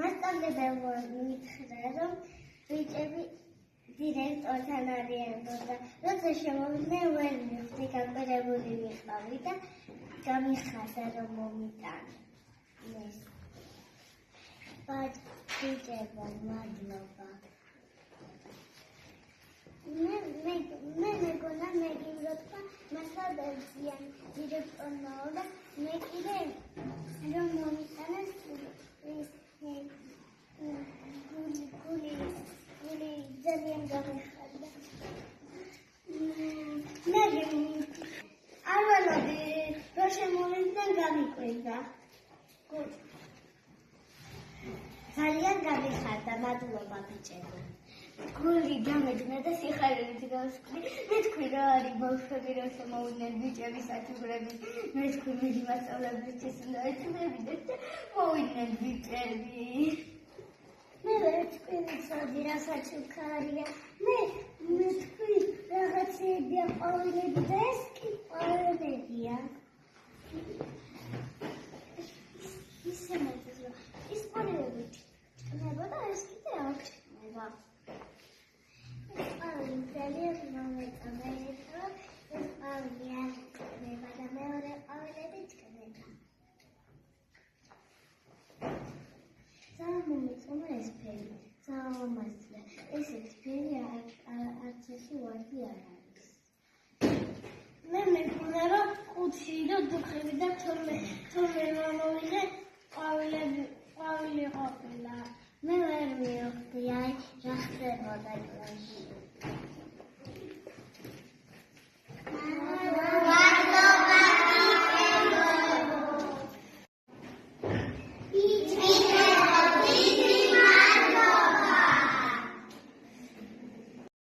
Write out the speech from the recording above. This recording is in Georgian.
მასწავლებელმა მითხრა, რომ ბიჭები დირექტორთან არიან და როცა შემოვიდნენ ვერ მივხვდი, გაკვირებული ვიყავი და გამიხარდა რომ მომიტანეს. ბიჭებო, მადლობა. მე მეგონა მეგივრობდა მასწავლებელთან დირექტორმა და მე კიდე რომ მომიტანეს გული ძალიან გამიხარდა. მე არ ველოდი რომ შემოვიდნენ გამიკვირდა. ძალიან გამიხარდა, მადლობა ბიჭებო. გული დამედგნა და სიხარით გავსკვდი. მე თქვი რა არის ბავშვები რომ შემოვიდნენ ბიჭები საჩუქრები. მე თქვი მიდი მასწავლებელთვის უნდა ეცნობინეთ და მოვიდნენ ბიჭები. მე ვერ თქვი ვიცოდი რა საჩუქარია. მე თქვი რაღაცებია ყვავილები და ეს კი ყვავილებია. ისე მოძრო ის ყვავილები ჩქნებოდა ეს კიდე არ ჩქნება. ძალიან მომეწონებოდა ეს ყვავილი არ ჩქნება და მეორე ყვავილები ჩქნება. ძალიან მომეწონა ეს ფერი, ძალიან მომასწრა. ესეთი ფერი არც ერთი ვარდი არ არის. მე მეგონა რომ ყუთში და დუხები და თორმე მომოვიდე ყვავილი ყოფილა. მე ვერ მივხვდი, აი რა ხდებოდა კლასში.